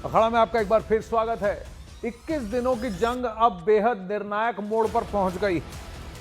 अखाड़ा में आपका एक बार फिर स्वागत है। 21 दिनों की जंग अब बेहद निर्णायक मोड़ पर पहुंच गई।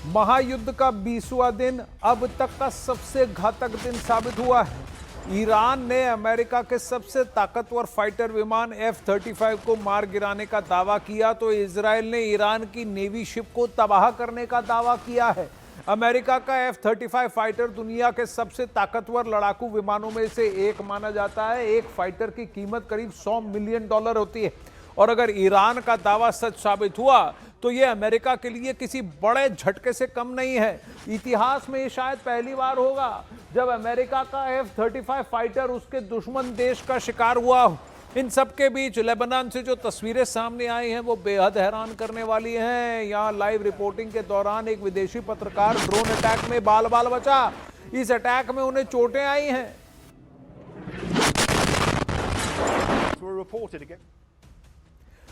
महायुद्ध का 20वां दिन अब तक का सबसे घातक दिन साबित हुआ है। ईरान ने अमेरिका के सबसे ताकतवर फाइटर विमान F-35 को मार गिराने का दावा किया तो इजरायल ने ईरान की नेवी शिप को तबाह करने का दावा किया है। अमेरिका का F-35 फाइटर दुनिया के सबसे ताकतवर लड़ाकू विमानों में से एक माना जाता है। एक फाइटर की कीमत करीब $100 मिलियन होती है और अगर ईरान का दावा सच साबित हुआ तो यह अमेरिका के लिए किसी बड़े झटके से कम नहीं है। इतिहास में यह शायद पहली बार होगा जब अमेरिका का F-35 फाइटर उसके दुश्मन देश का शिकार हुआ हो। इन सबके बीच लेबनान से जो तस्वीरें सामने आई हैं वो बेहद हैरान करने वाली हैं। यहाँ लाइव रिपोर्टिंग के दौरान एक विदेशी पत्रकार ड्रोन अटैक में बाल बाल बचा। इस अटैक में उन्हें चोटें आई हैं।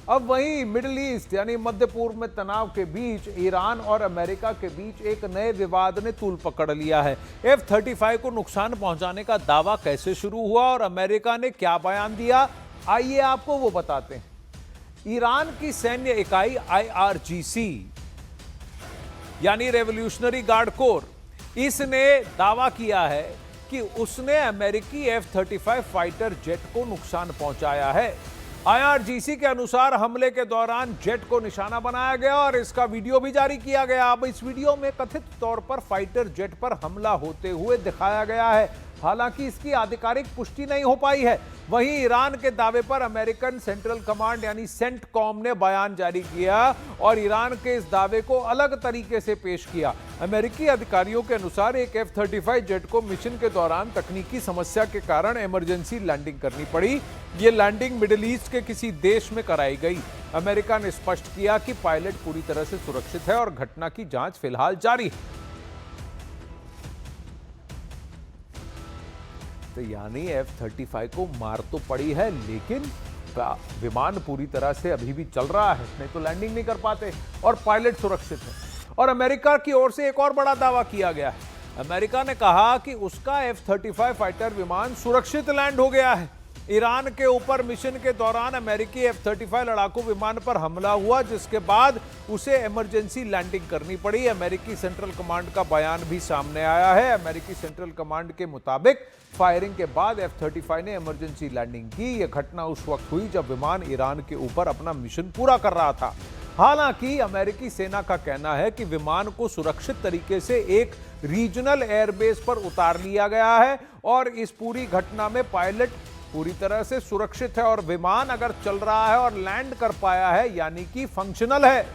अब वहीं मिडिल ईस्ट यानी मध्य पूर्व में तनाव के बीच ईरान और अमेरिका के बीच एक नए विवाद ने तूल पकड़ लिया है। F-35 को नुकसान पहुंचाने का दावा कैसे शुरू हुआ और अमेरिका ने क्या बयान दिया, आइए आपको वो बताते हैं। ईरान की सैन्य इकाई IRGC यानी रेवोल्यूशनरी गार्ड कोर, इसने दावा किया है कि उसने अमेरिकी F-35 फाइटर जेट को नुकसान पहुंचाया है। IRGC के अनुसार हमले के दौरान जेट को निशाना बनाया गया और इसका वीडियो भी जारी किया गया। अब इस वीडियो में कथित तौर पर फाइटर जेट पर हमला होते हुए दिखाया गया है। हालांकि इसकी आधिकारिक पुष्टि नहीं हो पाई है। वहीं ईरान के दावे पर अमेरिकन सेंट्रल कमांड यानी सेंटकॉम ने बयान जारी किया और ईरान के इस दावे को अलग तरीके से पेश किया। अमेरिकी अधिकारियों के अनुसार एक F-35 जेट को मिशन के दौरान तकनीकी समस्या के कारण इमरजेंसी लैंडिंग करनी पड़ी। ये लैंडिंग मिडिल ईस्ट के किसी देश में कराई गई। अमेरिका ने स्पष्ट किया कि पायलट पूरी तरह से सुरक्षित है और घटना की जांच फिलहाल जारी है। तो यानी F-35 को मार तो पड़ी है लेकिन विमान पूरी तरह से अभी भी चल रहा है, नहीं तो लैंडिंग नहीं कर पाते और पायलट सुरक्षित है। और अमेरिका की ओर से एक और बड़ा दावा किया गया है। अमेरिका ने कहा कि उसका F-35 फाइटर विमान सुरक्षित लैंड हो गया है। ईरान के ऊपर मिशन के दौरान अमेरिकी F-35 लड़ाकू विमान पर हमला हुआ जिसके बाद उसे इमरजेंसी लैंडिंग करनी पड़ी। अमेरिकी सेंट्रल कमांड का बयान भी सामने आया है। अमेरिकी सेंट्रल कमांड के मुताबिक फायरिंग के बाद F-35 ने इमरजेंसी लैंडिंग की। यह घटना उस वक्त हुई जब विमान ईरान के ऊपर अपना मिशन पूरा कर रहा था। हालांकि अमेरिकी सेना का कहना है कि विमान को सुरक्षित तरीके से एक रीजनल एयरबेस पर उतार लिया गया है और इस पूरी घटना में पायलट पूरी तरह से सुरक्षित है और विमान अगर चल रहा है और लैंड कर पाया है यानी कि फंक्शनल है।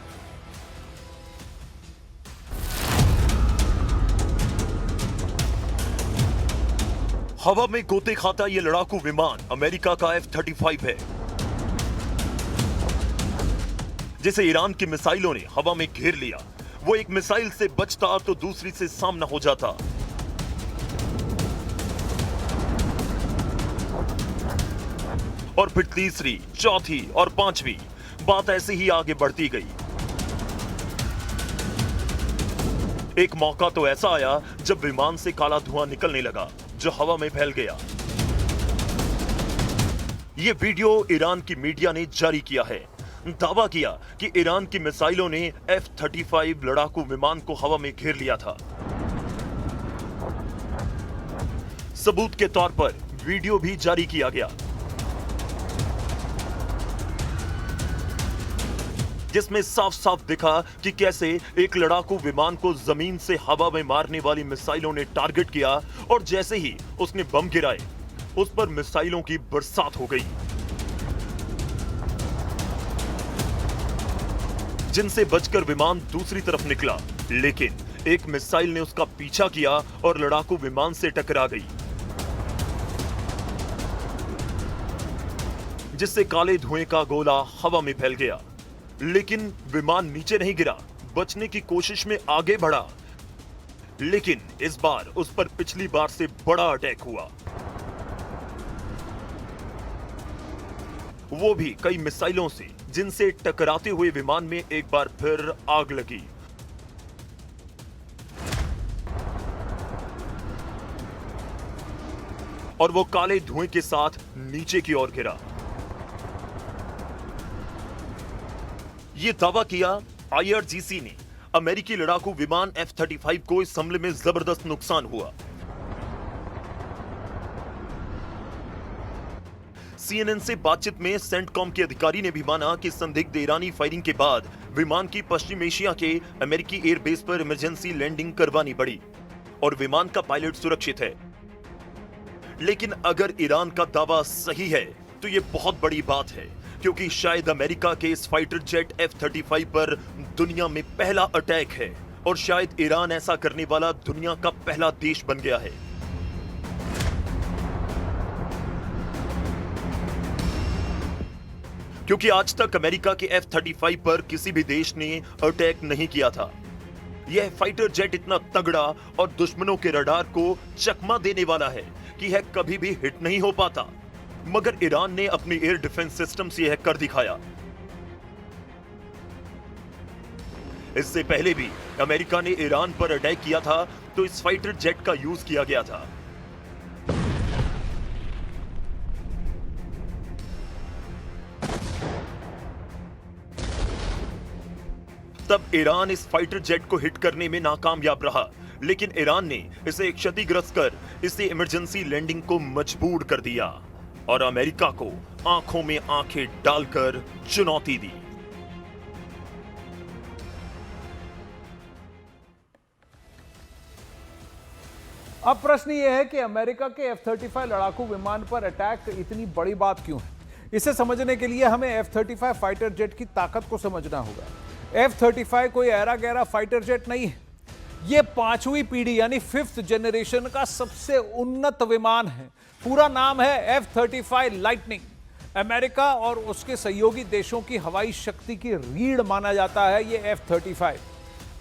हवा में गोते खाता यह लड़ाकू विमान अमेरिका का F-35 है जिसे ईरान की मिसाइलों ने हवा में घेर लिया। वो एक मिसाइल से बचता तो दूसरी से सामना हो जाता। और फिर तीसरी, चौथी और पांचवी, बात ऐसे ही आगे बढ़ती गई। एक मौका तो ऐसा आया जब विमान से काला धुआं निकलने लगा जो हवा में फैल गया। यह वीडियो ईरान की मीडिया ने जारी किया है। दावा किया कि ईरान की मिसाइलों ने F-35 लड़ाकू विमान को हवा में घेर लिया था। सबूत के तौर पर वीडियो भी जारी किया गया जिसमें साफ साफ दिखा कि कैसे एक लड़ाकू विमान को जमीन से हवा में मारने वाली मिसाइलों ने टारगेट किया और जैसे ही उसने बम गिराए उस पर मिसाइलों की बरसात हो गई जिनसे बचकर विमान दूसरी तरफ निकला। लेकिन एक मिसाइल ने उसका पीछा किया और लड़ाकू विमान से टकरा गई जिससे काले धुएं का गोला हवा में फैल गया। लेकिन विमान नीचे नहीं गिरा, बचने की कोशिश में आगे बढ़ा। लेकिन इस बार उस पर पिछली बार से बड़ा अटैक हुआ, वो भी कई मिसाइलों से, जिनसे टकराते हुए विमान में एक बार फिर आग लगी। और वो काले धुएं के साथ नीचे की ओर गिरा। ये दावा किया IRGC ने। अमेरिकी लड़ाकू विमान F-35 को इस हमले में जबरदस्त नुकसान हुआ। CNN से बातचीत में सेंटकॉम के अधिकारी ने भी माना कि संदिग्ध ईरानी फायरिंग के बाद विमान की पश्चिम एशिया के अमेरिकी एयरबेस पर इमरजेंसी लैंडिंग करवानी पड़ी और विमान का पायलट सुरक्षित है। लेकिन अगर ईरान का दावा सही है तो यह बहुत बड़ी बात है, क्योंकि शायद अमेरिका के इस फाइटर जेट F-35 पर दुनिया में पहला अटैक है और शायद ईरान ऐसा करने वाला दुनिया का पहला देश बन गया है। क्योंकि आज तक अमेरिका के F-35 पर किसी भी देश ने अटैक नहीं किया था। यह फाइटर जेट इतना तगड़ा और दुश्मनों के रडार को चकमा देने वाला है कि यह कभी भी हिट नहीं हो पाता, मगर ईरान ने अपने एयर डिफेंस सिस्टम से यह कर दिखाया। इससे पहले भी अमेरिका ने ईरान पर अटैक किया था तो इस फाइटर जेट का यूज किया गया था। तब ईरान इस फाइटर जेट को हिट करने में नाकामयाब रहा, लेकिन ईरान ने इसे क्षतिग्रस्त कर इसे इमरजेंसी लैंडिंग को मजबूर कर दिया और अमेरिका को आंखों में आंखें डालकर चुनौती दी। अब प्रश्न यह है कि अमेरिका के F-35 लड़ाकू विमान पर अटैक इतनी बड़ी बात क्यों है? इसे समझने के लिए हमें F-35 फाइटर जेट की ताकत को समझना होगा। F-35 कोई ऐरा गैरा फाइटर जेट नहीं है। यह 5वीं पीढ़ी यानी 5th जनरेशन का सबसे उन्नत विमान है। पूरा नाम है F-35 लाइटनिंग। अमेरिका और उसके सहयोगी देशों की हवाई शक्ति की रीढ़ माना जाता है यह F-35।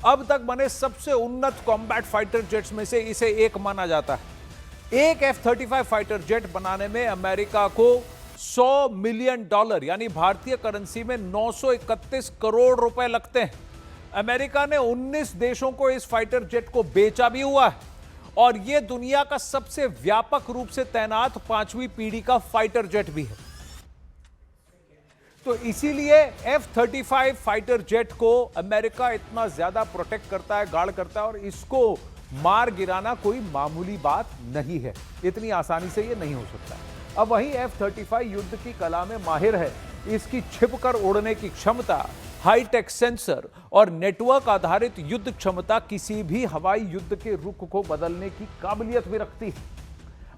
अब तक बने सबसे उन्नत कॉम्बैट फाइटर जेट्स में से इसे एक माना जाता है। एक F-35 फाइटर जेट बनाने में अमेरिका को $100 मिलियन यानी भारतीय करेंसी में 931 करोड़ रुपए लगते हैं। अमेरिका ने 19 देशों को इस फाइटर जेट को बेचा भी हुआ है और यह दुनिया का सबसे व्यापक रूप से तैनात 5वीं पीढ़ी का फाइटर जेट भी है। तो इसीलिए F-35 फाइटर जेट को अमेरिका इतना ज्यादा प्रोटेक्ट करता है, गार्ड करता है और इसको मार गिराना कोई मामूली बात नहीं है। इतनी आसानी से यह नहीं हो सकता। अब वहीं F-35 युद्ध की कला में माहिर है। इसकी छिपकर उड़ने की क्षमता, हाईटेक सेंसर और नेटवर्क आधारित युद्ध क्षमता किसी भी हवाई युद्ध के रुख को बदलने की काबिलियत भी रखती है।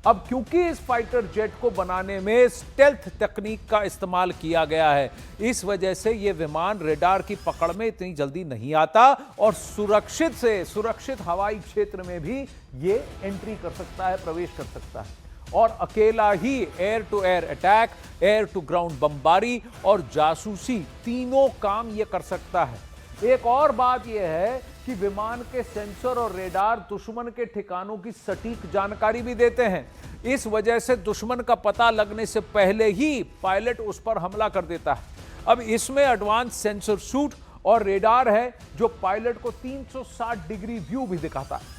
अब क्योंकि इस फाइटर जेट को बनाने में स्टेल्थ तकनीक का इस्तेमाल किया गया है, इस वजह से यह विमान रेडार की पकड़ में इतनी जल्दी नहीं आता और सुरक्षित हवाई क्षेत्र में भी ये एंट्री कर सकता है, प्रवेश कर सकता है और अकेला ही air to air attack, air to ground बमबारी और जासूसी तीनों काम यह कर सकता है। एक और बात यह है कि विमान के सेंसर और रेडार दुश्मन के ठिकानों की सटीक जानकारी भी देते हैं। इस वजह से दुश्मन का पता लगने से पहले ही पायलट उस पर हमला कर देता है। अब इसमें एडवांस सेंसर सूट और रेडार है जो पायलट को 360 डिग्री व्यू भी दिखाता है।